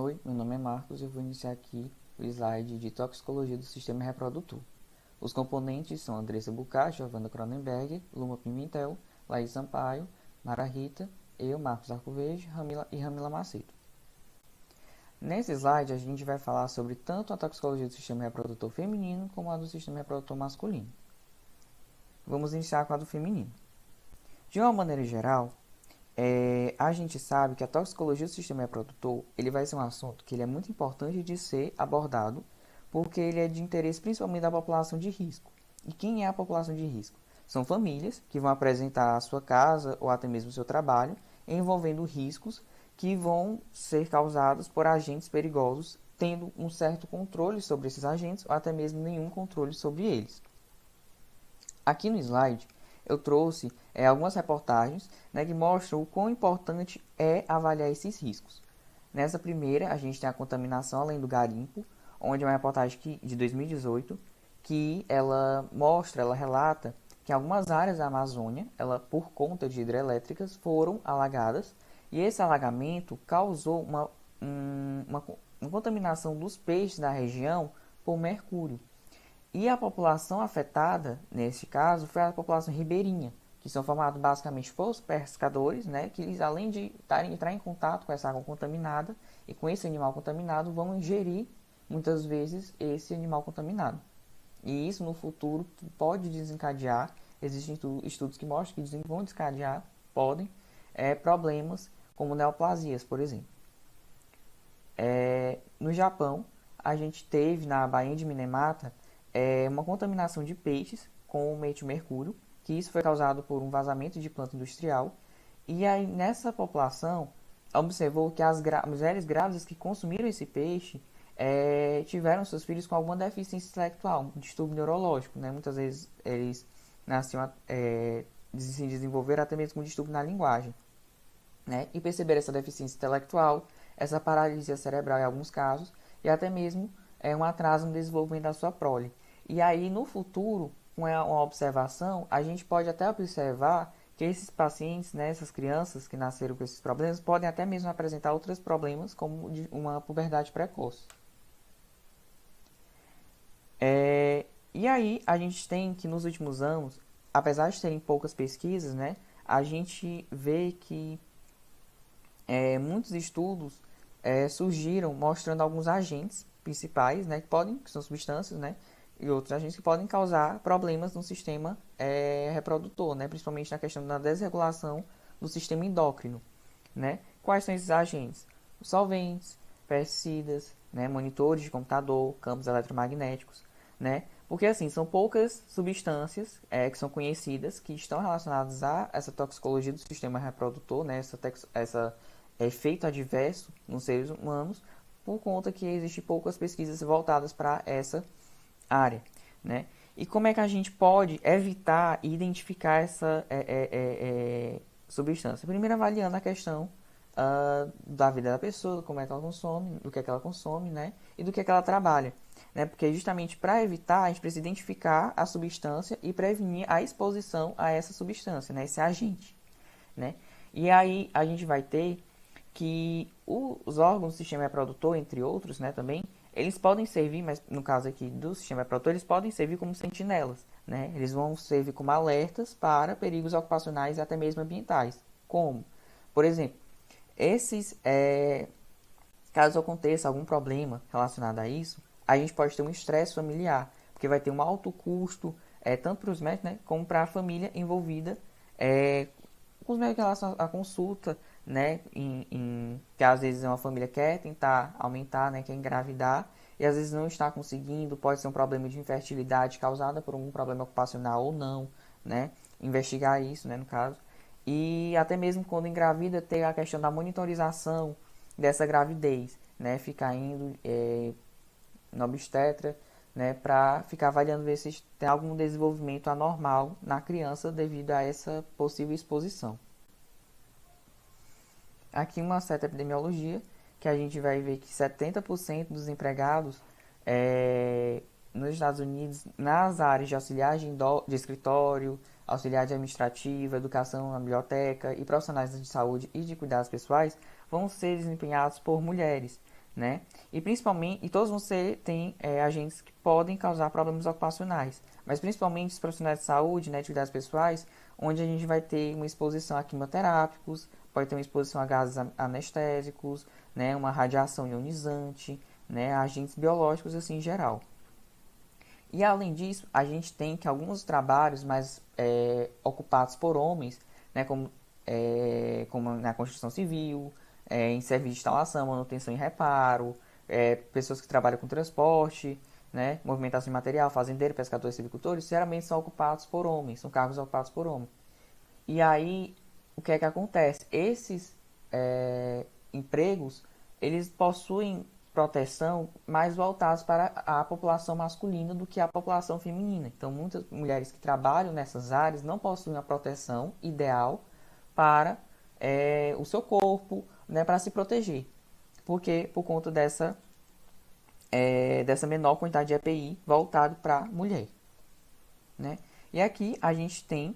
Oi, meu nome é Marcos e eu vou iniciar aqui o slide de toxicologia do sistema reprodutor. Os componentes são Andressa Bucach, Giovanna Cronenberg, Luma Pimentel, Laís Sampaio, Mara Rita, eu, Marcos Arcoverde e Ramila Macedo. Nesse slide a gente vai falar sobre tanto a toxicologia do sistema reprodutor feminino como a do sistema reprodutor masculino. Vamos iniciar com a do feminino. De uma maneira geral, a gente sabe que a toxicologia do sistema reprodutor ele vai ser um assunto que ele é muito importante de ser abordado, porque ele é de interesse principalmente da população de risco. E quem é a população de risco? São famílias que vão apresentar a sua casa ou até mesmo o seu trabalho, envolvendo riscos que vão ser causados por agentes perigosos, tendo um certo controle sobre esses agentes ou até mesmo nenhum controle sobre eles. Aqui no slide eu trouxe algumas reportagens, que mostram o quão importante é avaliar esses riscos. Nessa primeira, a gente tem a contaminação além do garimpo, onde é uma reportagem de 2018, que ela relata que algumas áreas da Amazônia, por conta de hidrelétricas, foram alagadas, e esse alagamento causou uma contaminação dos peixes da região por mercúrio. E a população afetada, nesse caso, foi a população ribeirinha, que são formados basicamente por pescadores, que eles, além de entrar em contato com essa água contaminada e com esse animal contaminado, vão ingerir, muitas vezes, esse animal contaminado. E isso, no futuro, pode desencadear, existem estudos que mostram que vão desencadear, problemas como neoplasias, por exemplo. No Japão, a gente teve, na Baía de Minamata, uma contaminação de peixes com o metilmercúrio, que isso foi causado por um vazamento de planta industrial. E aí, nessa população, observou que as mulheres grávidas que consumiram esse peixe tiveram seus filhos com alguma deficiência intelectual, um distúrbio neurológico. Muitas vezes eles nasciam, se desenvolveram até mesmo com distúrbio na linguagem. E perceberam essa deficiência intelectual, essa paralisia cerebral em alguns casos, e até mesmo um atraso no desenvolvimento da sua prole. E aí, no futuro, com uma observação, a gente pode até observar que esses pacientes, essas crianças que nasceram com esses problemas, podem até mesmo apresentar outros problemas, como uma puberdade precoce. E aí, a gente tem que nos últimos anos, apesar de terem poucas pesquisas, a gente vê que muitos estudos surgiram mostrando alguns agentes principais, que são substâncias, e outros agentes que podem causar problemas no sistema reprodutor, principalmente na questão da desregulação do sistema endócrino. Quais são esses agentes? Os solventes, pesticidas, monitores de computador, campos eletromagnéticos, porque assim, são poucas substâncias que são conhecidas, que estão relacionadas a essa toxicologia do sistema reprodutor, essa efeito adverso nos seres humanos, por conta que existem poucas pesquisas voltadas para essa área. E como é que a gente pode evitar e identificar essa substância? Primeiro, avaliando a questão da vida da pessoa, como é que ela consome, do que é que ela consome, e do que é que ela trabalha. Porque justamente para evitar, a gente precisa identificar a substância e prevenir a exposição a essa substância, esse agente. E aí a gente vai ter que os órgãos do sistema reprodutor, entre outros, também, eles podem servir, mas no caso aqui do sistema reprodutor, eles podem servir como sentinelas, Eles vão servir como alertas para perigos ocupacionais e até mesmo ambientais. Como? Por exemplo, caso aconteça algum problema relacionado a isso, a gente pode ter um estresse familiar, porque vai ter um alto custo, tanto para os médicos, como para a família envolvida, com os médicos em relação à consulta, que às vezes uma família quer tentar aumentar, quer engravidar, e às vezes não está conseguindo, pode ser um problema de infertilidade causada por algum problema ocupacional ou não, investigar isso, no caso. E até mesmo quando engravida, ter a questão da monitorização dessa gravidez, ficar indo no obstetra, para ficar avaliando ver se tem algum desenvolvimento anormal na criança devido a essa possível exposição. Aqui uma certa epidemiologia, que a gente vai ver que 70% dos empregados nos Estados Unidos, nas áreas de auxiliar de escritório, auxiliar de administrativa, educação na biblioteca e profissionais de saúde e de cuidados pessoais, vão ser desempenhados por mulheres. né? E principalmente, e todos você tem agentes que podem causar problemas ocupacionais, mas principalmente os profissionais de saúde, né, atividades pessoais, onde a gente vai ter uma exposição a quimioterápicos, pode ter uma exposição a gases anestésicos, né, uma radiação ionizante, né, agentes biológicos assim em geral. E além disso, a gente tem que alguns trabalhos mais ocupados por homens, né, como na construção civil, em serviço de instalação, manutenção e reparo, pessoas que trabalham com transporte, né, movimentação de material, fazendeiro, pescadores, silvicultores, geralmente são ocupados por homens, são cargos ocupados por homens. E aí, o que é que acontece? Esses empregos, eles possuem proteção mais voltados para a população masculina do que a população feminina. Então, muitas mulheres que trabalham nessas áreas não possuem a proteção ideal para o seu corpo, né, para se proteger. Porque por conta dessa menor quantidade de EPI voltado para a mulher, né? E aqui a gente tem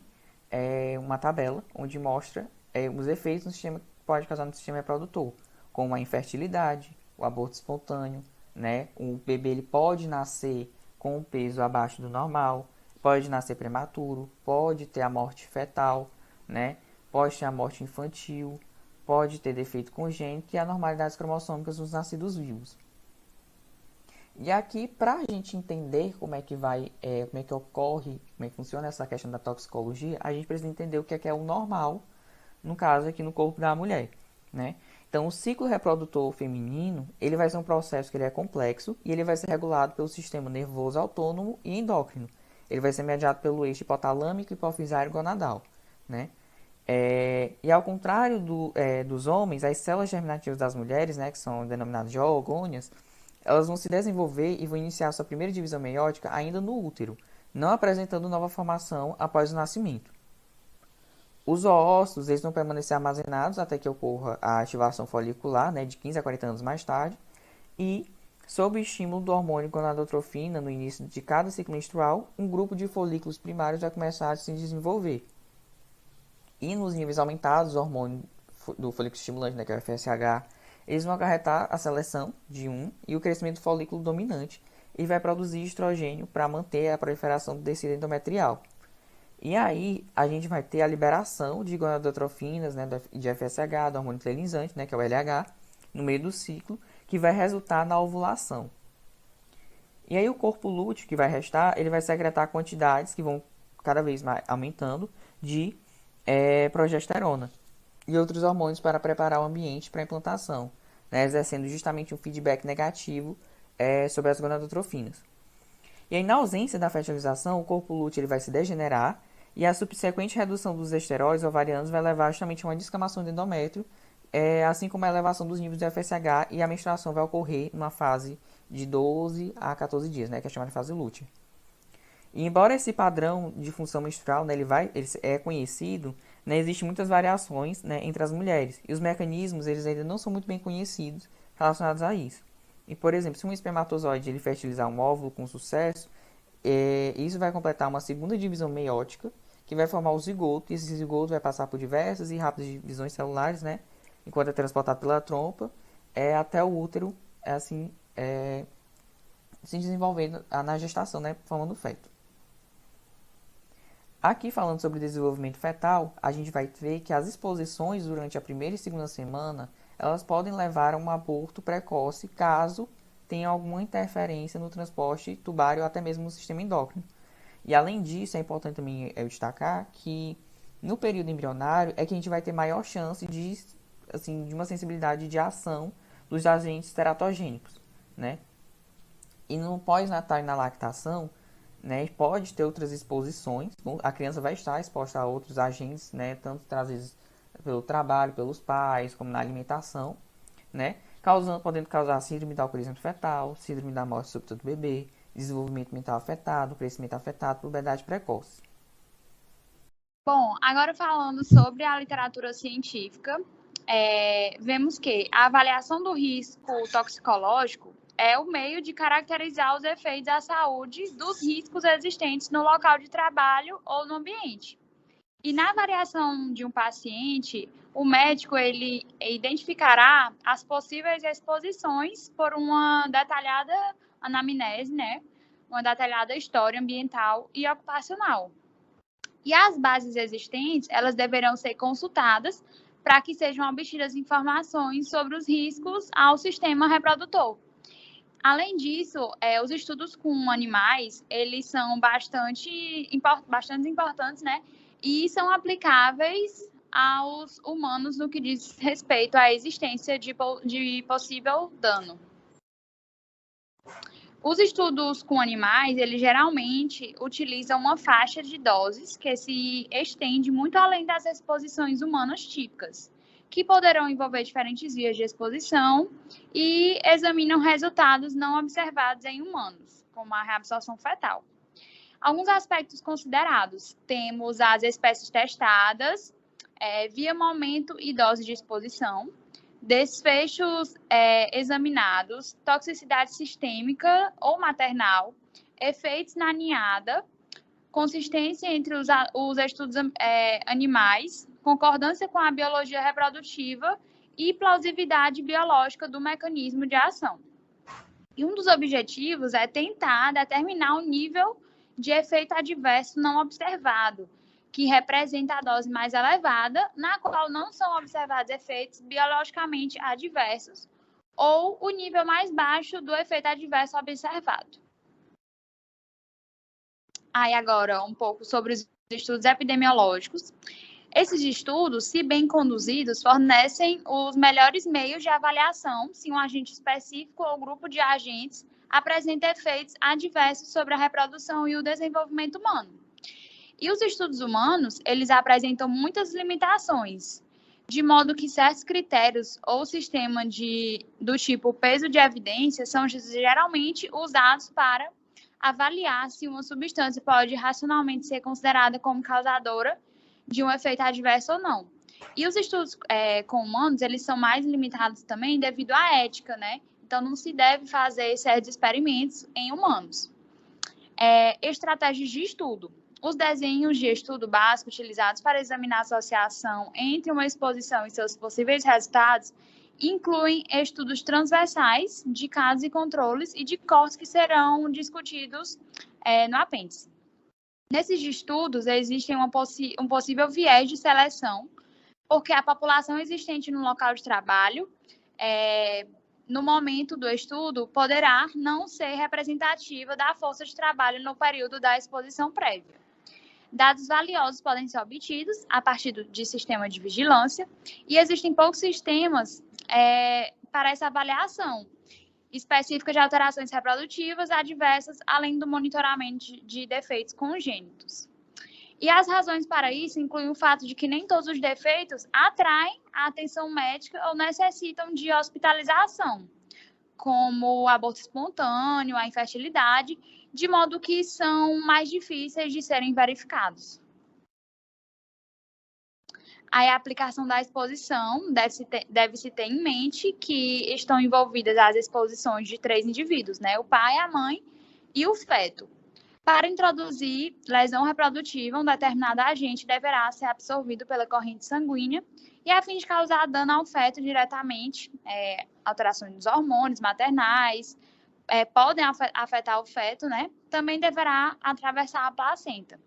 uma tabela onde mostra os efeitos no sistema, que pode causar no sistema reprodutor, como a infertilidade, o aborto espontâneo, né? O bebê ele pode nascer com um peso abaixo do normal, pode nascer prematuro, pode ter a morte fetal, né? Pode ter a morte infantil, pode ter defeito congênito e anormalidades cromossômicas nos nascidos vivos. E aqui, para a gente entender como é que como é que ocorre, como é que funciona essa questão da toxicologia, a gente precisa entender o que é o normal, no caso aqui no corpo da mulher, né? Então, o ciclo reprodutor feminino, ele vai ser um processo que ele é complexo e ele vai ser regulado pelo sistema nervoso autônomo e endócrino. Ele vai ser mediado pelo eixo hipotalâmico, hipofisário e gonadal, né? E ao contrário dos homens, as células germinativas das mulheres, né, que são denominadas de oogônias, elas vão se desenvolver e vão iniciar sua primeira divisão meiótica ainda no útero, não apresentando nova formação após o nascimento. Os oócitos eles vão permanecer armazenados até que ocorra a ativação folicular, né, de 15 a 40 anos mais tarde, e, sob o estímulo do hormônio gonadotrofina no início de cada ciclo menstrual, um grupo de folículos primários vai começar a se desenvolver. E nos níveis aumentados, o hormônio do folículo estimulante, né, que é o FSH, eles vão acarretar a seleção de um e o crescimento do folículo dominante e vai produzir estrogênio para manter a proliferação do tecido endometrial. E aí a gente vai ter a liberação de gonadotrofinas, né, de FSH, do hormônio luteinizante, né, que é o LH, no meio do ciclo, que vai resultar na ovulação. E aí o corpo lúteo que vai restar, ele vai secretar quantidades que vão cada vez mais aumentando de progesterona e outros hormônios para preparar o ambiente para a implantação, né, exercendo justamente um feedback negativo sobre as gonadotrofinas. E aí, na ausência da fertilização, o corpo lúteo ele vai se degenerar e a subsequente redução dos esteróides ovarianos vai levar justamente a uma descamação do endométrio, assim como a elevação dos níveis de FSH e a menstruação vai ocorrer numa fase de 12 a 14 dias, né, que é chamada fase lútea. E embora esse padrão de função menstrual, né, ele é conhecido, né, existem muitas variações, né, entre as mulheres. E os mecanismos eles ainda não são muito bem conhecidos relacionados a isso. E, por exemplo, se um espermatozoide ele fertilizar um óvulo com sucesso, isso vai completar uma segunda divisão meiótica, que vai formar o zigoto, e esse zigoto vai passar por diversas e rápidas divisões celulares, né, enquanto é transportado pela trompa, até o útero, se desenvolvendo na gestação, né, formando o feto. Aqui, falando sobre desenvolvimento fetal, a gente vai ver que as exposições durante a primeira e segunda semana, elas podem levar a um aborto precoce caso tenha alguma interferência no transporte tubário ou até mesmo no sistema endócrino. E além disso, é importante também eu destacar que no período embrionário é que a gente vai ter maior chance de uma sensibilidade de ação dos agentes teratogênicos, né? E no pós-natal e na lactação, né, pode ter outras exposições. A criança vai estar exposta a outros agentes, né, tanto trazidos pelo trabalho, pelos pais, como na alimentação, né, podendo causar síndrome da alcoolismo fetal, síndrome da morte súbita do bebê, desenvolvimento mental afetado, crescimento afetado, puberdade precoce. Bom, agora falando sobre a literatura científica, vemos que a avaliação do risco toxicológico é o meio de caracterizar os efeitos à saúde dos riscos existentes no local de trabalho ou no ambiente. E na avaliação de um paciente, o médico ele identificará as possíveis exposições por uma detalhada anamnese, né? Uma detalhada história ambiental e ocupacional. E as bases existentes, elas deverão ser consultadas para que sejam obtidas informações sobre os riscos ao sistema reprodutor. Além disso, os estudos com animais, eles são bastante importantes, né? E são aplicáveis aos humanos no que diz respeito à existência de possível dano. Os estudos com animais, eles geralmente utilizam uma faixa de doses que se estende muito além das exposições humanas típicas, que poderão envolver diferentes vias de exposição e examinam resultados não observados em humanos, como a reabsorção fetal. Alguns aspectos considerados: temos as espécies testadas, via, momento e dose de exposição, desfechos examinados, toxicidade sistêmica ou maternal, efeitos na ninhada, consistência entre os estudos animais, concordância com a biologia reprodutiva e plausibilidade biológica do mecanismo de ação. E um dos objetivos é tentar determinar o nível de efeito adverso não observado, que representa a dose mais elevada, na qual não são observados efeitos biologicamente adversos, ou o nível mais baixo do efeito adverso observado. Aí agora um pouco sobre os estudos epidemiológicos. Esses estudos, se bem conduzidos, fornecem os melhores meios de avaliação se um agente específico ou grupo de agentes apresenta efeitos adversos sobre a reprodução e o desenvolvimento humano. E os estudos humanos, eles apresentam muitas limitações, de modo que certos critérios ou sistema do tipo peso de evidência são geralmente usados para avaliar se uma substância pode racionalmente ser considerada como causadora de um efeito adverso ou não. E os estudos com humanos, eles são mais limitados também devido à ética, né? Então, não se deve fazer certos experimentos em humanos. Estratégias de estudo. Os desenhos de estudo básico utilizados para examinar a associação entre uma exposição e seus possíveis resultados incluem estudos transversais de casos e controles e de cortes que serão discutidos no apêndice. Nesses estudos, existe um possível viés de seleção, porque a população existente no local de trabalho, no momento do estudo, poderá não ser representativa da força de trabalho no período da exposição prévia. Dados valiosos podem ser obtidos a partir de sistema de vigilância, e existem poucos sistemas para essa avaliação específica de alterações reprodutivas adversas, além do monitoramento de defeitos congênitos. E as razões para isso incluem o fato de que nem todos os defeitos atraem a atenção médica ou necessitam de hospitalização, como o aborto espontâneo, a infertilidade, de modo que são mais difíceis de serem verificados. Aí a aplicação da exposição deve-se ter em mente que estão envolvidas as exposições de 3 indivíduos, né? O pai, a mãe e o feto. Para introduzir lesão reprodutiva, um determinado agente deverá ser absorvido pela corrente sanguínea e, a fim de causar dano ao feto diretamente, alterações dos hormônios maternais, podem afetar o feto, né? Também deverá atravessar a placenta.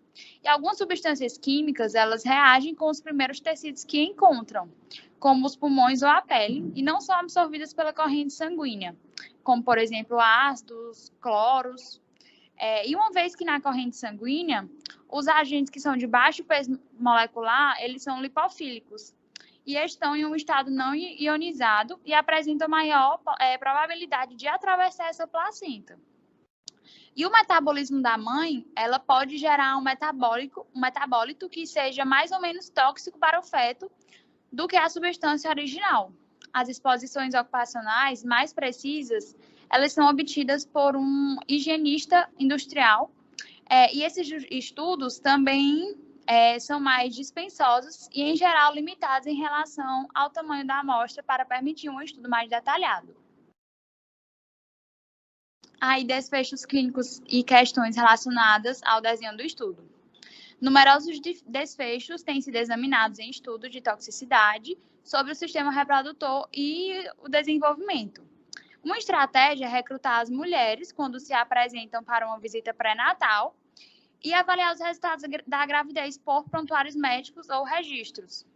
E algumas substâncias químicas, elas reagem com os primeiros tecidos que encontram, como os pulmões ou a pele, e não são absorvidas pela corrente sanguínea, como, por exemplo, ácidos, cloros. E uma vez que na corrente sanguínea, os agentes que são de baixo peso molecular, eles são lipofílicos e estão em um estado não ionizado e apresentam maior probabilidade de atravessar essa placenta. E o metabolismo da mãe, ela pode gerar um metabólito que seja mais ou menos tóxico para o feto do que a substância original. As exposições ocupacionais mais precisas, elas são obtidas por um higienista industrial, e esses estudos também são mais dispensosos e, em geral, limitados em relação ao tamanho da amostra para permitir um estudo mais detalhado. Aí, desfechos clínicos e questões relacionadas ao desenho do estudo. Numerosos desfechos têm sido examinados em estudos de toxicidade sobre o sistema reprodutor e o desenvolvimento. Uma estratégia é recrutar as mulheres quando se apresentam para uma visita pré-natal e avaliar os resultados da gravidez por prontuários médicos ou registros.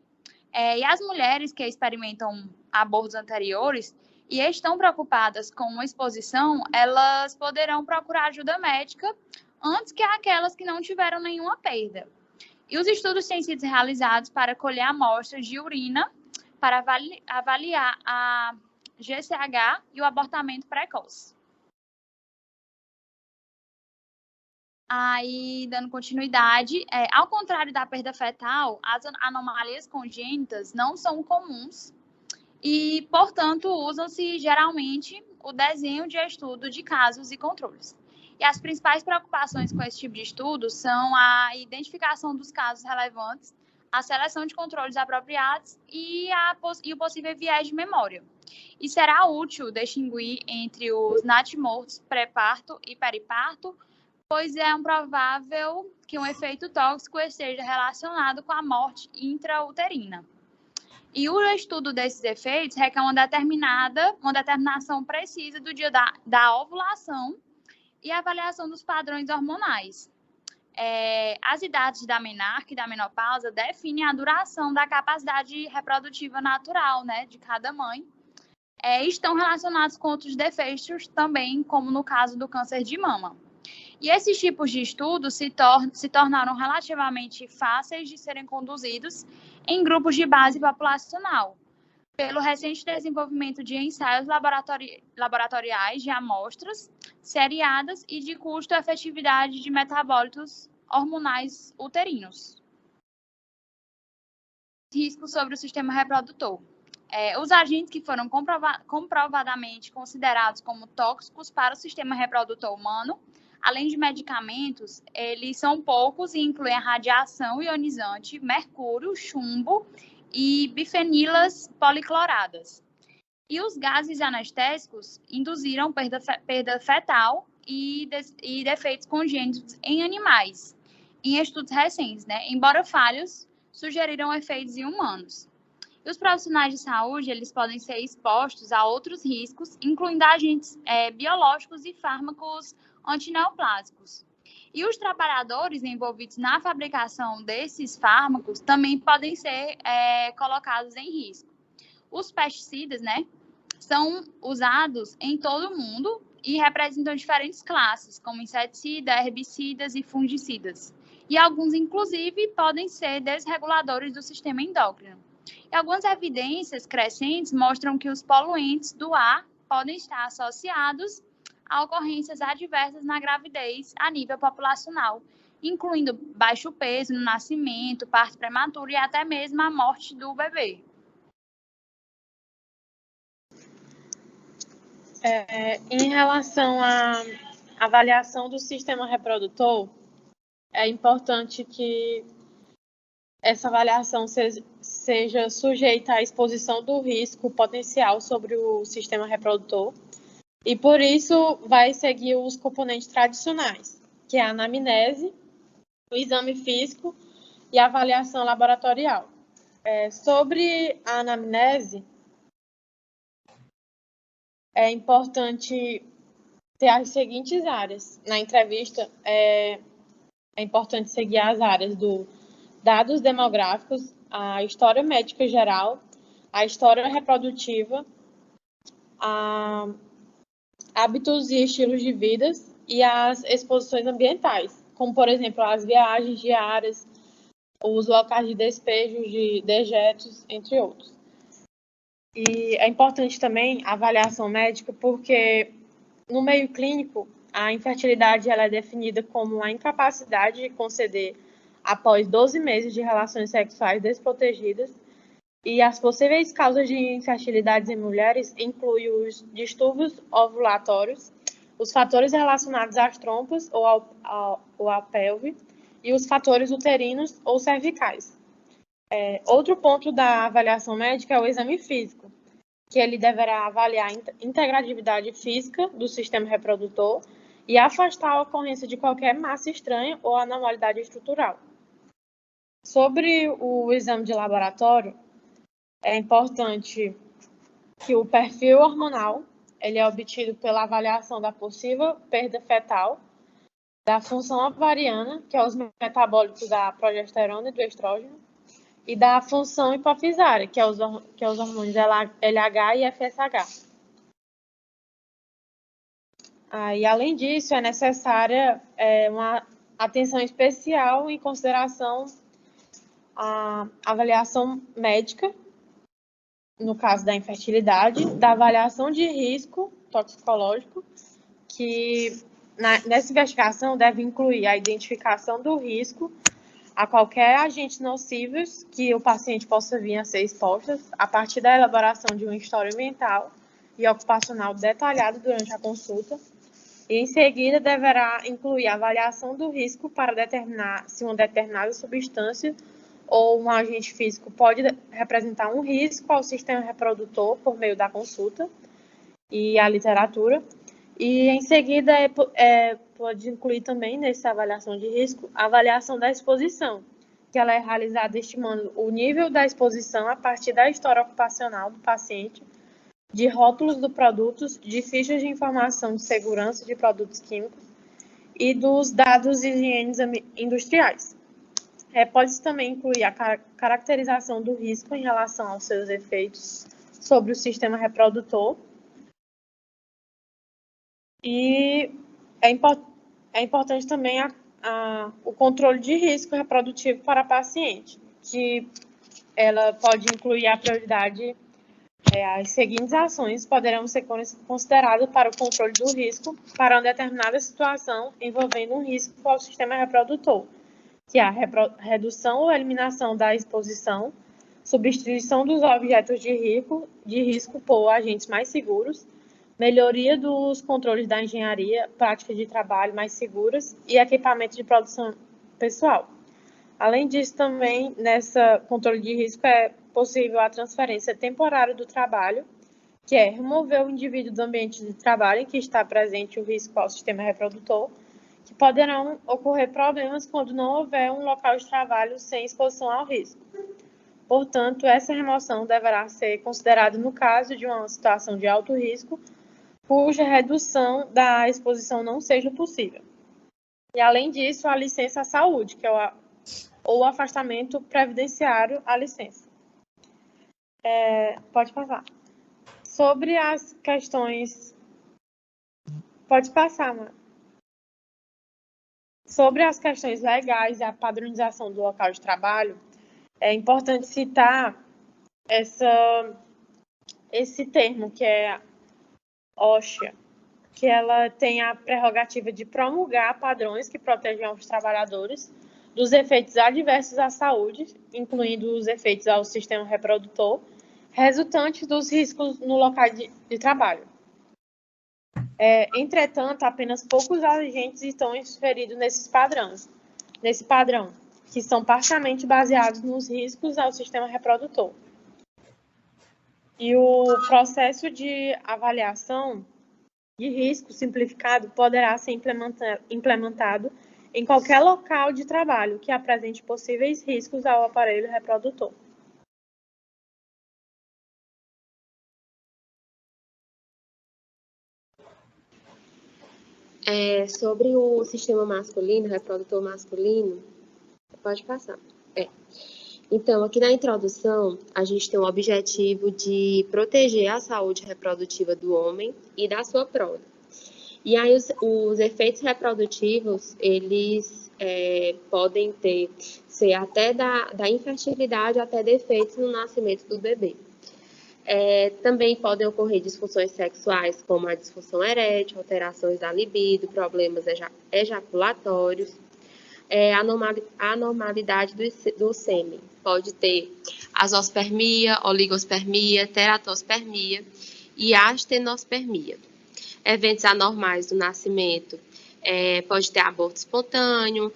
E as mulheres que experimentam abortos anteriores e estão preocupadas com uma exposição, elas poderão procurar ajuda médica antes que aquelas que não tiveram nenhuma perda. E os estudos têm sido realizados para colher amostras de urina para avaliar a GCH e o abortamento precoce. Aí, dando continuidade, ao contrário da perda fetal, as anomalias congênitas não são comuns e, portanto, usam-se geralmente o desenho de estudo de casos e controles. E as principais preocupações com esse tipo de estudo são a identificação dos casos relevantes, a seleção de controles apropriados e o possível viés de memória. E será útil distinguir entre os natimortos pré-parto e periparto, pois é provável que um efeito tóxico esteja relacionado com a morte intrauterina. E o estudo desses efeitos requer uma determinação precisa do dia da ovulação e avaliação dos padrões hormonais. As idades da menarca e da menopausa definem a duração da capacidade reprodutiva natural, né, de cada mãe. Estão relacionados com outros desfechos também, como no caso do câncer de mama. E esses tipos de estudos se tornaram relativamente fáceis de serem conduzidos em grupos de base populacional, pelo recente desenvolvimento de ensaios laboratoriais de amostras seriadas e de custo-efetividade de metabólitos hormonais uterinos. Riscos sobre o sistema reprodutor. Os agentes que foram comprovadamente considerados como tóxicos para o sistema reprodutor humano, além de medicamentos, eles são poucos e incluem a radiação ionizante, mercúrio, chumbo e bifenilas policloradas. E os gases anestésicos induziram perda fetal e defeitos congênitos em animais, em estudos recentes, né? Embora falhos, sugeriram efeitos em humanos. E os profissionais de saúde, eles podem ser expostos a outros riscos, incluindo agentes biológicos e fármacos antineoplásicos. E os trabalhadores envolvidos na fabricação desses fármacos também podem ser colocados em risco. Os pesticidas, né, são usados em todo o mundo e representam diferentes classes, como inseticidas, herbicidas e fungicidas. E alguns, inclusive, podem ser desreguladores do sistema endócrino. E algumas evidências crescentes mostram que os poluentes do ar podem estar associados a ocorrências adversas na gravidez a nível populacional, incluindo baixo peso no nascimento, parto prematuro e até mesmo a morte do bebê. Em relação à avaliação do sistema reprodutor, é importante que essa avaliação seja sujeita à exposição do risco potencial sobre o sistema reprodutor. E por isso vai seguir os componentes tradicionais, que é a anamnese, o exame físico e a avaliação laboratorial. Sobre a anamnese, é importante ter as seguintes áreas. Na entrevista, é importante seguir as áreas do dados demográficos, a história médica geral, a história reprodutiva, hábitos e estilos de vida e as exposições ambientais, como, por exemplo, as viagens diárias, os locais de despejo de dejetos, entre outros. E é importante também a avaliação médica, porque no meio clínico, a infertilidade ela é definida como a incapacidade de conceber após 12 meses de relações sexuais desprotegidas. E as possíveis causas de infertilidade em mulheres incluem os distúrbios ovulatórios, os fatores relacionados às trompas ou à pelve e os fatores uterinos ou cervicais. Outro ponto da avaliação médica é o exame físico, que ele deverá avaliar a integratividade física do sistema reprodutor e afastar a ocorrência de qualquer massa estranha ou anormalidade estrutural. Sobre o exame de laboratório, é importante que o perfil hormonal ele é obtido pela avaliação da possível perda fetal, da função ovariana, que é os metabólicos da progesterona e do estrógeno, e da função hipofisária, que é os hormônios LH e FSH. E, além disso, é necessária uma atenção especial em consideração à avaliação médica, no caso da infertilidade, da avaliação de risco toxicológico, que nessa investigação deve incluir a identificação do risco a qualquer agente nocivos que o paciente possa vir a ser exposto, a partir da elaboração de uma história ambiental e ocupacional detalhada durante a consulta. E, em seguida, deverá incluir a avaliação do risco para determinar se uma determinada substância ou um agente físico pode representar um risco ao sistema reprodutor por meio da consulta e a literatura. E, em seguida, pode incluir também, nessa avaliação de risco, a avaliação da exposição, que ela é realizada estimando o nível da exposição a partir da história ocupacional do paciente, de rótulos dos produtos, de fichas de informação de segurança de produtos químicos e dos dados de higiene industriais. Pode também incluir a caracterização do risco em relação aos seus efeitos sobre o sistema reprodutor. E é importante também o controle de risco reprodutivo para a paciente, que ela pode incluir a prioridade. As seguintes ações poderão ser consideradas para o controle do risco para uma determinada situação envolvendo um risco ao sistema reprodutor, que é a redução ou eliminação da exposição, substituição dos objetos de risco por agentes mais seguros, melhoria dos controles da engenharia, práticas de trabalho mais seguras e equipamento de produção pessoal. Além disso, também, nessa controle de risco, é possível a transferência temporária do trabalho, que é remover o indivíduo do ambiente de trabalho em que está presente o risco ao sistema reprodutor, que poderão ocorrer problemas quando não houver um local de trabalho sem exposição ao risco. Portanto, essa remoção deverá ser considerada no caso de uma situação de alto risco, cuja redução da exposição não seja possível. E, além disso, a licença à saúde, que é ou afastamento previdenciário à licença. Pode passar. Sobre as questões... Pode passar, mano. Sobre as questões legais e a padronização do local de trabalho, é importante citar esse termo, que é OSHA, que ela tem a prerrogativa de promulgar padrões que protejam os trabalhadores dos efeitos adversos à saúde, incluindo os efeitos ao sistema reprodutor, resultantes dos riscos no local de trabalho. Entretanto, apenas poucos agentes estão inseridos nesse padrão, que são parcialmente baseados nos riscos ao sistema reprodutor. E o processo de avaliação de risco simplificado poderá ser implementado em qualquer local de trabalho que apresente possíveis riscos ao aparelho reprodutor. Sobre o sistema masculino, reprodutor masculino, pode passar. Então, aqui na introdução, a gente tem o objetivo de proteger a saúde reprodutiva do homem e da sua prole. E aí, os efeitos reprodutivos, eles podem ser até da infertilidade até defeitos no nascimento do bebê. Também podem ocorrer disfunções sexuais, como a disfunção erétil, alterações da libido, problemas ejaculatórios, anormalidade do sêmen. Pode ter azospermia, oligospermia, teratospermia e astenospermia. Eventos anormais do nascimento, pode ter aborto espontâneo,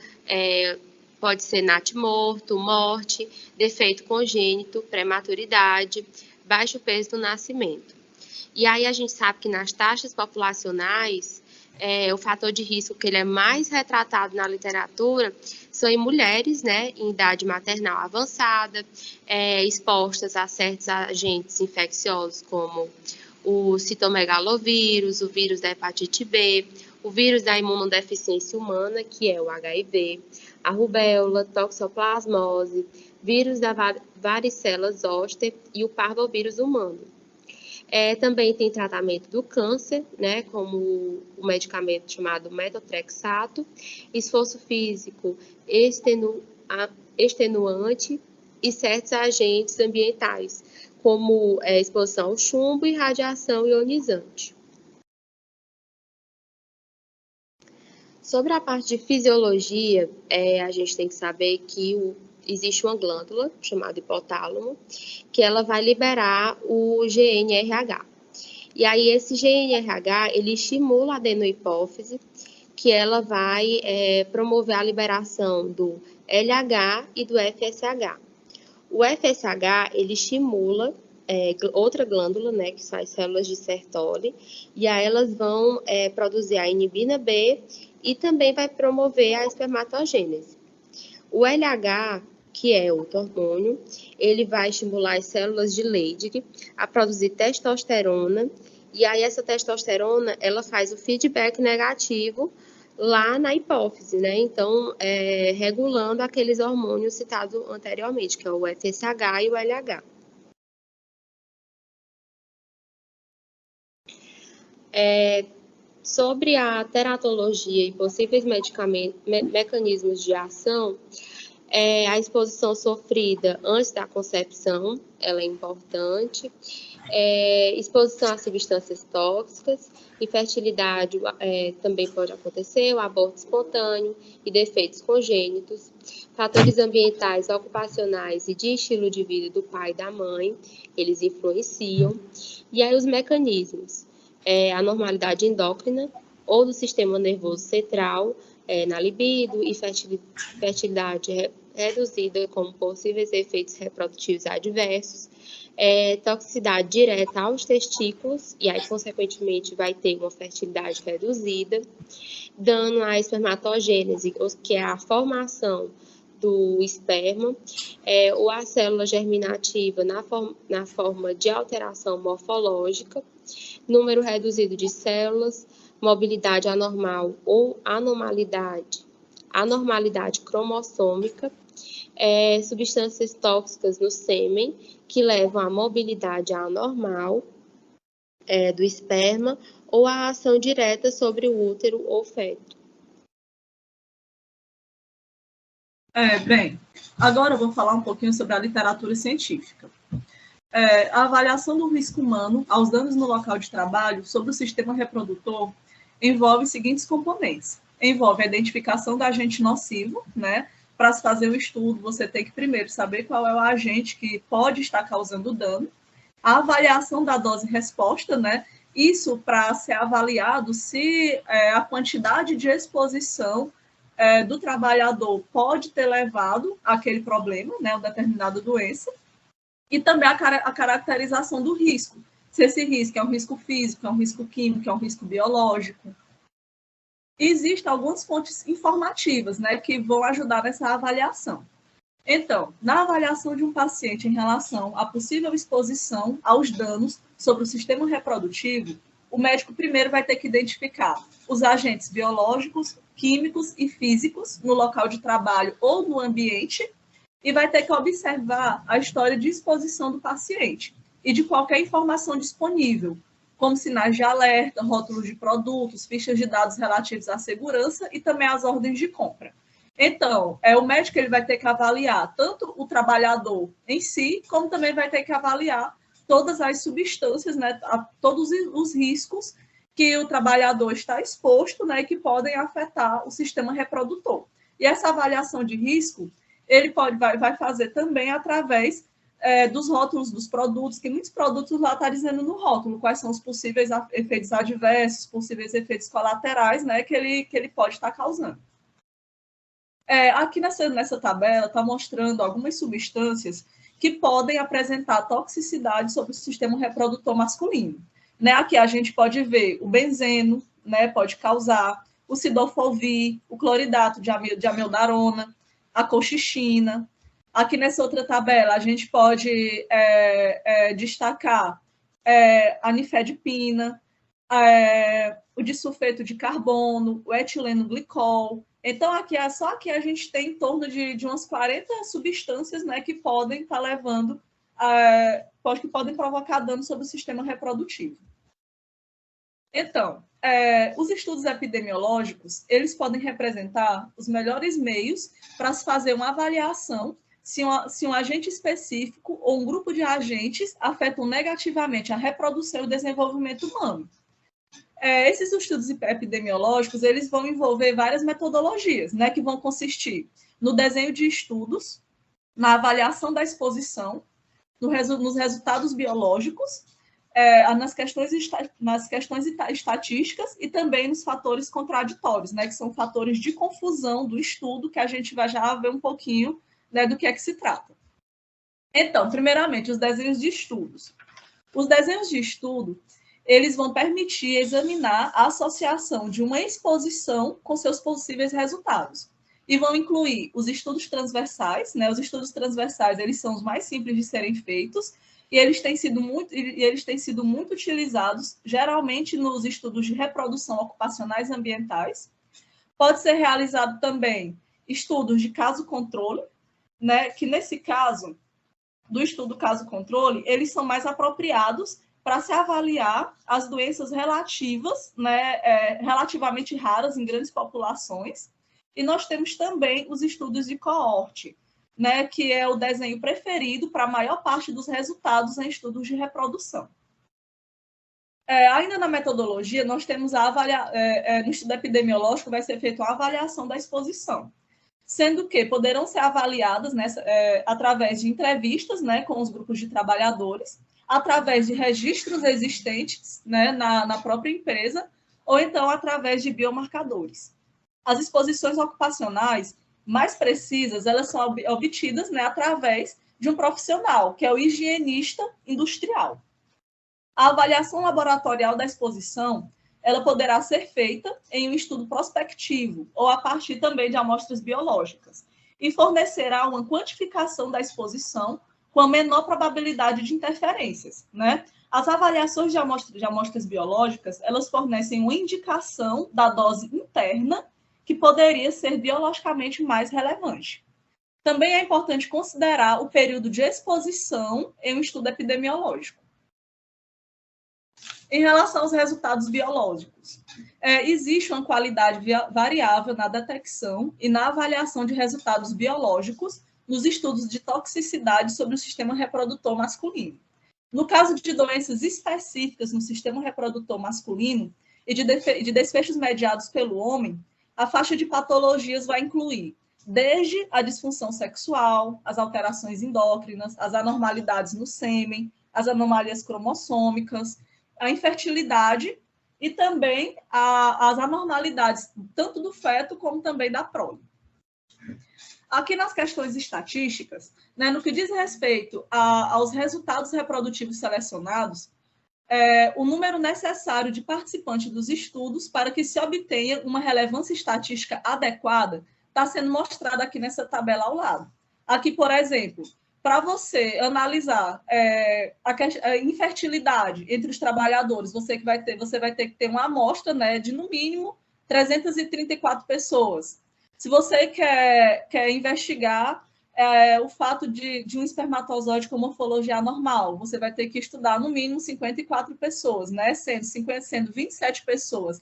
pode ser natimorto, morte, defeito congênito, prematuridade, baixo peso do nascimento. E aí a gente sabe que nas taxas populacionais, o fator de risco que ele é mais retratado na literatura são em mulheres, né, em idade maternal avançada, expostas a certos agentes infecciosos como o citomegalovírus, o vírus da hepatite B, o vírus da imunodeficiência humana, que é o HIV, a rubéola, toxoplasmose, vírus da varicela zoster e o parvovírus humano. Também tem tratamento do câncer, né, como o medicamento chamado metotrexato, esforço físico extenuante e certos agentes ambientais, como exposição ao chumbo e radiação ionizante. Sobre a parte de fisiologia, a gente tem que saber que existe uma glândula chamada hipotálamo, que ela vai liberar o GNRH. E aí esse GNRH, ele estimula a adenohipófise, que ela vai promover a liberação do LH e do FSH. O FSH, ele estimula outra glândula, né, que são as células de Sertoli, e aí elas vão produzir a inibina B e também vai promover a espermatogênese. O LH, que é outro hormônio, ele vai estimular as células de Leydig a produzir testosterona, e aí essa testosterona, ela faz o feedback negativo lá na hipófise, né? Então, regulando aqueles hormônios citados anteriormente, que é o FSH e o LH. Sobre a teratologia e possíveis mecanismos de ação, a exposição sofrida antes da concepção, ela é importante. Exposição a substâncias tóxicas, infertilidade também pode acontecer, o aborto espontâneo e defeitos congênitos, fatores ambientais, ocupacionais e de estilo de vida do pai e da mãe, eles influenciam. E aí os mecanismos, anormalidade endócrina ou do sistema nervoso central, na libido e fertilidade reduzida como possíveis efeitos reprodutivos adversos, toxicidade direta aos testículos, e aí, consequentemente, vai ter uma fertilidade reduzida, dano à espermatogênese, que é a formação do esperma, ou a célula germinativa na forma de alteração morfológica, número reduzido de células, mobilidade anormal ou anormalidade cromossômica, substâncias tóxicas no sêmen, que levam à mobilidade anormal do esperma ou à ação direta sobre o útero ou feto. Bem, agora eu vou falar um pouquinho sobre a literatura científica. A avaliação do risco humano aos danos no local de trabalho sobre o sistema reprodutor envolve os seguintes componentes. Envolve a identificação do agente nocivo, né? Para se fazer o estudo, você tem que primeiro saber qual é o agente que pode estar causando dano. A avaliação da dose-resposta, né? Isso para ser avaliado se a quantidade de exposição do trabalhador pode ter levado àquele problema, né? Uma determinada doença. E também a caracterização do risco. Se esse risco é um risco físico, é um risco químico, é um risco biológico. Existem algumas fontes informativas, né, que vão ajudar nessa avaliação. Então, na avaliação de um paciente em relação à possível exposição aos danos sobre o sistema reprodutivo, o médico primeiro vai ter que identificar os agentes biológicos, químicos e físicos no local de trabalho ou no ambiente e vai ter que observar a história de exposição do paciente e de qualquer informação disponível, como sinais de alerta, rótulos de produtos, fichas de dados relativos à segurança e também as ordens de compra. Então, o médico ele vai ter que avaliar tanto o trabalhador em si, como também vai ter que avaliar todas as substâncias, né, todos os riscos que o trabalhador está exposto, né, que podem afetar o sistema reprodutor. E essa avaliação de risco, ele vai fazer também através dos rótulos dos produtos, que muitos produtos lá estão dizendo no rótulo quais são os possíveis efeitos adversos, possíveis efeitos colaterais, né, que ele pode estar causando. Aqui nessa tabela está mostrando algumas substâncias que podem apresentar toxicidade sobre o sistema reprodutor masculino. Né? Aqui a gente pode ver o benzeno, né, pode causar, o sidofovir, o cloridato de amiodarona, a colchicina. Aqui nessa outra tabela, a gente pode destacar a nifedipina, o disulfeto de carbono, o etileno glicol. Então, só aqui a gente tem em torno de umas 40 substâncias, né, que podem estar levando, que podem provocar dano sobre o sistema reprodutivo. Então, os estudos epidemiológicos, eles podem representar os melhores meios para se fazer uma avaliação se um agente específico ou um grupo de agentes afetam negativamente a reprodução e o desenvolvimento humano. Esses estudos epidemiológicos, eles vão envolver várias metodologias, né, que vão consistir no desenho de estudos, na avaliação da exposição, nos resultados biológicos, nas questões estatísticas e também nos fatores contraditórios, né, que são fatores de confusão do estudo, que a gente vai já ver um pouquinho, né, do que é que se trata. Então, primeiramente, os desenhos de estudos. Os desenhos de estudo, eles vão permitir examinar a associação de uma exposição com seus possíveis resultados. E vão incluir os estudos transversais, né? Os estudos transversais, eles são os mais simples de serem feitos, e eles têm sido muito utilizados, geralmente, nos estudos de reprodução ocupacionais e ambientais. Pode ser realizado também estudos de caso-controle, né? Que, nesse caso, do estudo caso-controle, eles são mais apropriados para se avaliar as doenças relativas, né, relativamente raras em grandes populações. E nós temos também os estudos de coorte, né, que é o desenho preferido para a maior parte dos resultados em estudos de reprodução. Ainda na metodologia, nós temos no estudo epidemiológico vai ser feita uma avaliação da exposição, sendo que poderão ser avaliadas através de entrevistas, né, com os grupos de trabalhadores, através de registros existentes, né, na própria empresa, ou então através de biomarcadores. As exposições ocupacionais mais precisas, elas são obtidas, né, através de um profissional, que é o higienista industrial. A avaliação laboratorial da exposição, ela poderá ser feita em um estudo prospectivo, ou a partir também de amostras biológicas, e fornecerá uma quantificação da exposição com a menor probabilidade de interferências, né? As avaliações de amostras biológicas, elas fornecem uma indicação da dose interna que poderia ser biologicamente mais relevante. Também é importante considerar o período de exposição em um estudo epidemiológico. Em relação aos resultados biológicos, existe uma qualidade variável na detecção e na avaliação de resultados biológicos nos estudos de toxicidade sobre o sistema reprodutor masculino. No caso de doenças específicas no sistema reprodutor masculino e de desfechos mediados pelo homem, a faixa de patologias vai incluir desde a disfunção sexual, as alterações endócrinas, as anormalidades no sêmen, as anomalias cromossômicas, a infertilidade e também as anormalidades tanto do feto como também da prole. Aqui nas questões estatísticas, né, no que diz respeito aos resultados reprodutivos selecionados, o número necessário de participantes dos estudos para que se obtenha uma relevância estatística adequada está sendo mostrado aqui nessa tabela ao lado. Aqui, por exemplo, para você analisar a infertilidade entre os trabalhadores, você vai ter que ter uma amostra, né, de, no mínimo, 334 pessoas. Se você quer investigar o fato de um espermatozoide com morfologia anormal, você vai ter que estudar, no mínimo, 54 pessoas, né? Sendo 27 pessoas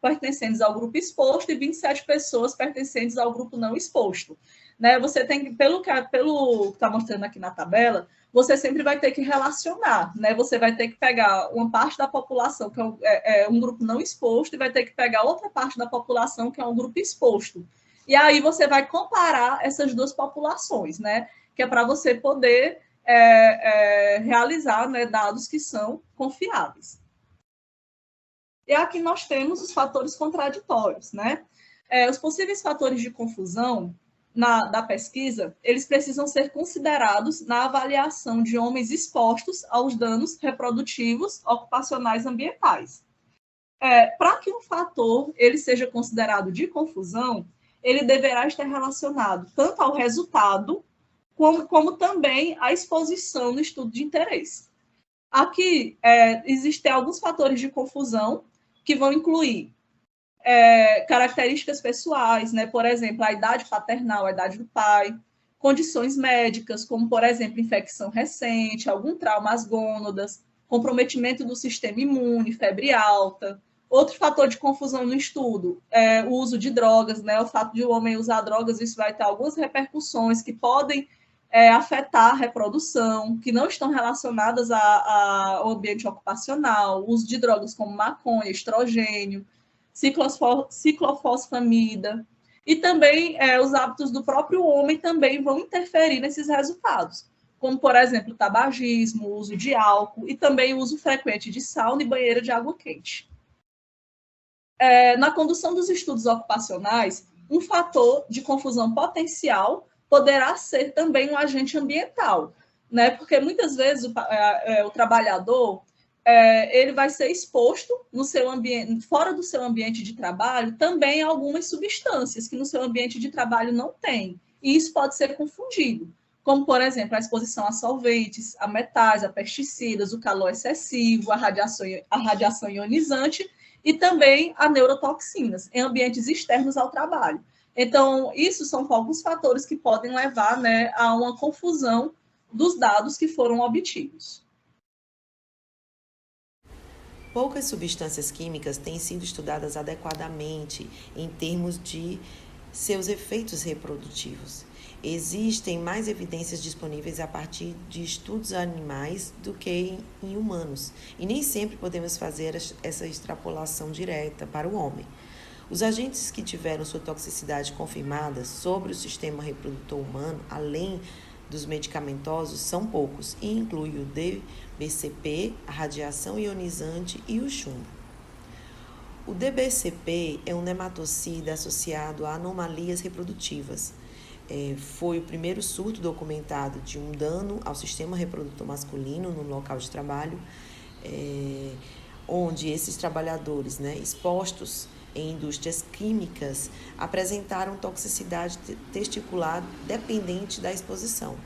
pertencentes ao grupo exposto e 27 pessoas pertencentes ao grupo não exposto. Né? Você tem, pelo que está mostrando aqui na tabela, você sempre vai ter que relacionar, né? Você vai ter que pegar uma parte da população, que é um grupo não exposto, e vai ter que pegar outra parte da população, que é um grupo exposto. E aí você vai comparar essas duas populações, né? Que é para você poder realizar, né, dados que são confiáveis. E aqui nós temos os fatores contraditórios, né? Os possíveis fatores de confusão da pesquisa, eles precisam ser considerados na avaliação de homens expostos aos danos reprodutivos, ocupacionais e ambientais. Para que um fator ele seja considerado de confusão, ele deverá estar relacionado tanto ao resultado, como também à exposição no estudo de interesse. Aqui, existem alguns fatores de confusão que vão incluir características pessoais, né? Por exemplo, a idade paternal, a idade do pai, condições médicas, como, por exemplo, infecção recente, algum trauma às gônadas, comprometimento do sistema imune, febre alta. Outro fator de confusão no estudo é o uso de drogas, né? O fato de o homem usar drogas, isso vai ter algumas repercussões que podem afetar a reprodução, que não estão relacionadas ao ambiente ocupacional, o uso de drogas como maconha, estrogênio, ciclofosfamida, e também os hábitos do próprio homem também vão interferir nesses resultados, como, por exemplo, o tabagismo, o uso de álcool e também o uso frequente de sauna e banheira de água quente. Na condução dos estudos ocupacionais, um fator de confusão potencial poderá ser também um agente ambiental, né? Porque muitas vezes o trabalhador ele vai ser exposto no seu ambiente, fora do seu ambiente de trabalho, também a algumas substâncias que no seu ambiente de trabalho não tem. E isso pode ser confundido, como, por exemplo, a exposição a solventes, a metais, a pesticidas, o calor excessivo, a radiação ionizante e também a neurotoxinas em ambientes externos ao trabalho. Então, isso são alguns fatores que podem levar, né, a uma confusão dos dados que foram obtidos. Poucas substâncias químicas têm sido estudadas adequadamente em termos de seus efeitos reprodutivos. Existem mais evidências disponíveis a partir de estudos animais do que em humanos, e nem sempre podemos fazer essa extrapolação direta para o homem. Os agentes que tiveram sua toxicidade confirmada sobre o sistema reprodutor humano, além dos medicamentosos, são poucos e incluem o DBCP, a radiação ionizante e o chumbo. O DBCP é um nematicida associado a anomalias reprodutivas. Foi o primeiro surto documentado de um dano ao sistema reprodutor masculino no local de trabalho, onde esses trabalhadores, né, expostos em indústrias químicas apresentaram toxicidade testicular dependente da exposição.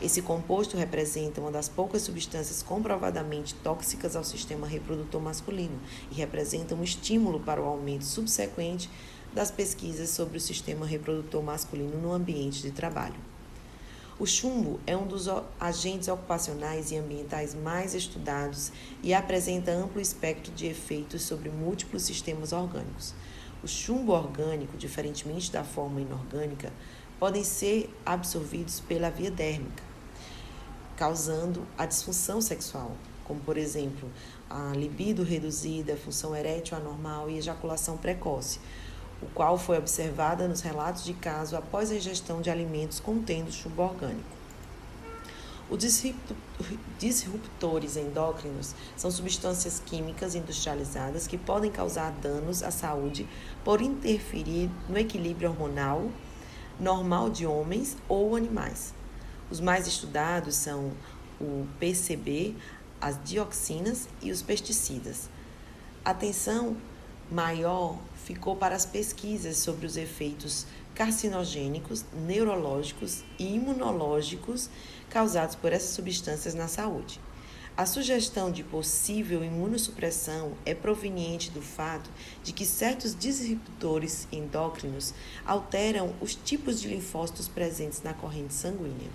Esse composto representa uma das poucas substâncias comprovadamente tóxicas ao sistema reprodutor masculino e representa um estímulo para o aumento subsequente das pesquisas sobre o sistema reprodutor masculino no ambiente de trabalho. O chumbo é um dos agentes ocupacionais e ambientais mais estudados e apresenta amplo espectro de efeitos sobre múltiplos sistemas orgânicos. O chumbo orgânico, diferentemente da forma inorgânica, podem ser absorvidos pela via dérmica, causando a disfunção sexual, como, por exemplo, a libido reduzida, função erétil anormal e ejaculação precoce, o qual foi observada nos relatos de caso após a ingestão de alimentos contendo chumbo orgânico. Os disruptores endócrinos são substâncias químicas industrializadas que podem causar danos à saúde por interferir no equilíbrio hormonal normal de homens ou animais. Os mais estudados são o PCB, as dioxinas e os pesticidas. Atenção maior ficou para as pesquisas sobre os efeitos carcinogênicos, neurológicos e imunológicos causados por essas substâncias na saúde. A sugestão de possível imunossupressão é proveniente do fato de que certos disruptores endócrinos alteram os tipos de linfócitos presentes na corrente sanguínea.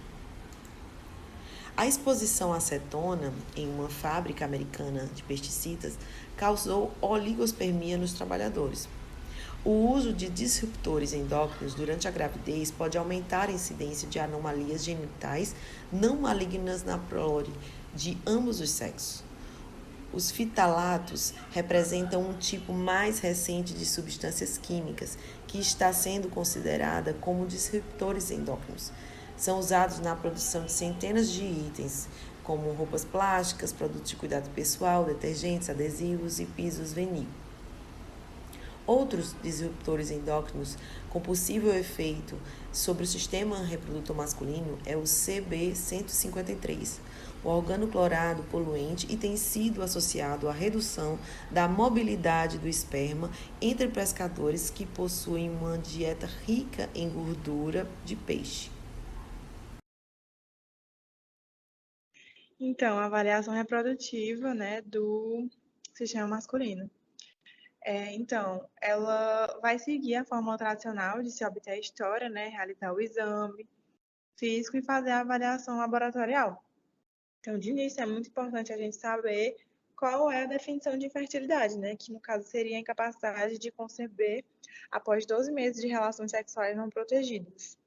A exposição à acetona em uma fábrica americana de pesticidas causou oligospermia nos trabalhadores. O uso de disruptores endócrinos durante a gravidez pode aumentar a incidência de anomalias genitais não malignas na prole de ambos os sexos. Os fitalatos representam um tipo mais recente de substâncias químicas que está sendo considerada como disruptores endócrinos. São usados na produção de centenas de itens, como roupas plásticas, produtos de cuidado pessoal, detergentes, adesivos e pisos vinil. Outros disruptores endócrinos com possível efeito sobre o sistema reprodutor masculino é o CB153, o organoclorado poluente e tem sido associado à redução da mobilidade do esperma entre pescadores que possuem uma dieta rica em gordura de peixe. Então, a avaliação reprodutiva, né, do sistema masculino. Então, ela vai seguir a fórmula tradicional de se obter a história, né, realizar o exame físico e fazer a avaliação laboratorial. Então, de início, é muito importante a gente saber qual é a definição de infertilidade, né, que no caso seria a incapacidade de conceber após 12 meses de relações sexuais não protegidas.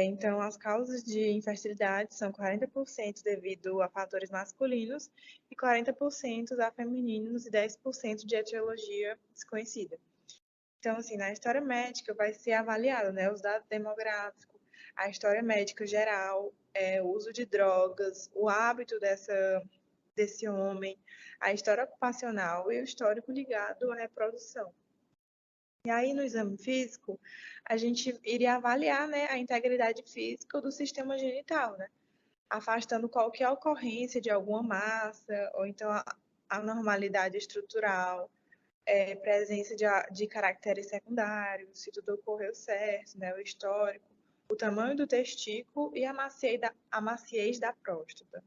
Então, as causas de infertilidade são 40% devido a fatores masculinos e 40% a femininos e 10% de etiologia desconhecida. Então, assim, na história médica vai ser avaliado, né, os dados demográficos, a história médica geral, o uso de drogas, o hábito desse homem, a história ocupacional e o histórico ligado à reprodução. E aí, no exame físico, a gente iria avaliar, né, a integridade física do sistema genital, né, afastando qualquer ocorrência de alguma massa, ou então a anormalidade estrutural, presença de caracteres secundários, se tudo ocorreu certo, né, o histórico, o tamanho do testículo e a maciez da próstata.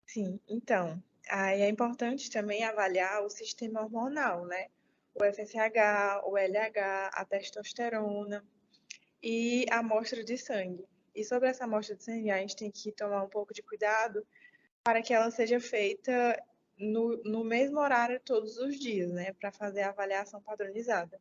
Sim, então, aí é importante também avaliar o sistema hormonal, né? O FSH, o LH, a testosterona e a amostra de sangue. E sobre essa amostra de sangue, a gente tem que tomar um pouco de cuidado para que ela seja feita no mesmo horário todos os dias, né? Para fazer a avaliação padronizada.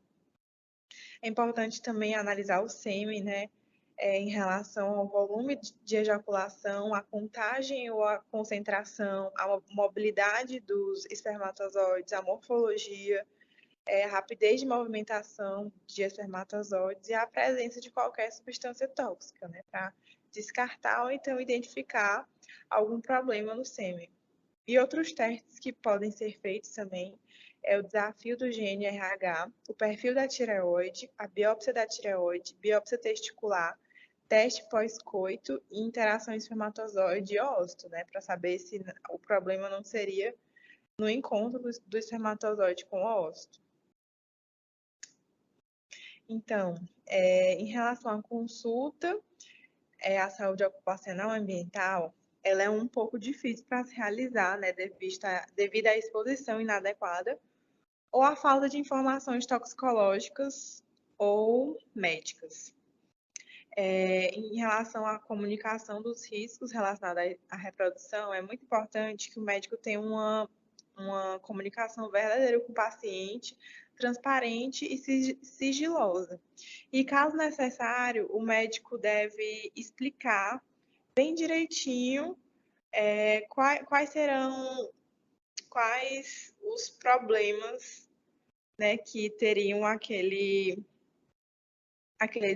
É importante também analisar o sêmen, né? Em relação ao volume de ejaculação, a contagem ou a concentração, a mobilidade dos espermatozoides, a morfologia, a rapidez de movimentação de espermatozoides e a presença de qualquer substância tóxica, né, para descartar ou então identificar algum problema no sêmen. E outros testes que podem ser feitos também é o desafio do gene RH, o perfil da tireoide, a biópsia da tireoide, biópsia testicular, teste pós-coito e interação espermatozoide e óvulo, né, para saber se o problema não seria no encontro do espermatozoide com o óvulo. Então, em relação à consulta, a saúde ocupacional ambiental, ela é um pouco difícil para se realizar, né, devido à exposição inadequada ou à falta de informações toxicológicas ou médicas. Em relação à comunicação dos riscos relacionados à reprodução, é muito importante que o médico tenha uma comunicação verdadeira com o paciente, transparente e sigilosa. E, caso necessário, o médico deve explicar bem direitinho quais os problemas, né, que teriam aquele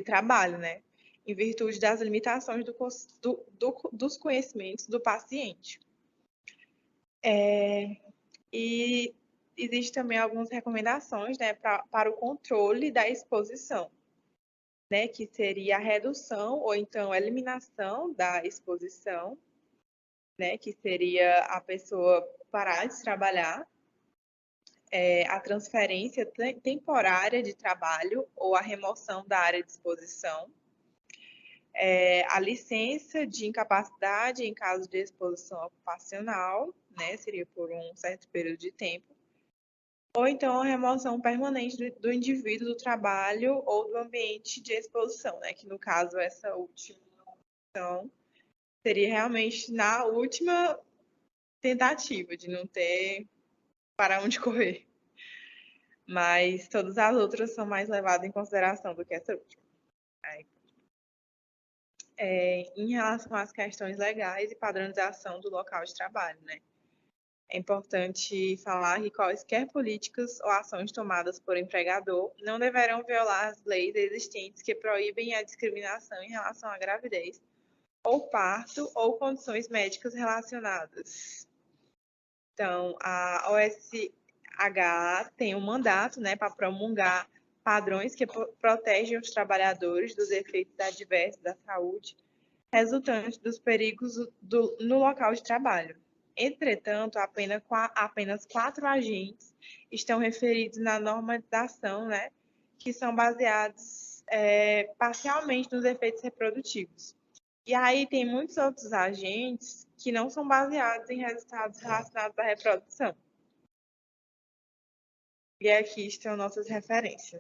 trabalho, né, em virtude das limitações dos conhecimentos do paciente. E existem também algumas recomendações, né, para o controle da exposição, né, que seria a redução ou então a eliminação da exposição, né, que seria a pessoa parar de trabalhar, a transferência temporária de trabalho ou a remoção da área de exposição, a licença de incapacidade em caso de exposição ocupacional, né, seria por um certo período de tempo, ou então a remoção permanente do indivíduo do trabalho ou do ambiente de exposição, né, que no caso essa última opção seria realmente na última tentativa de não ter para onde correr. Mas todas as outras são mais levadas em consideração do que essa última. Em relação às questões legais e padronização do local de trabalho, né? É importante falar que quaisquer políticas ou ações tomadas por empregador não deverão violar as leis existentes que proíbem a discriminação em relação à gravidez, ou parto, ou condições médicas relacionadas. Então, a OSH tem um mandato, né, para promulgar padrões que protegem os trabalhadores dos efeitos adversos da saúde resultantes dos perigos no local de trabalho. Entretanto, apenas 4 agentes estão referidos na normatização, né, que são baseados parcialmente nos efeitos reprodutivos. E aí tem muitos outros agentes que não são baseados em resultados relacionados à reprodução. E aqui estão nossas referências.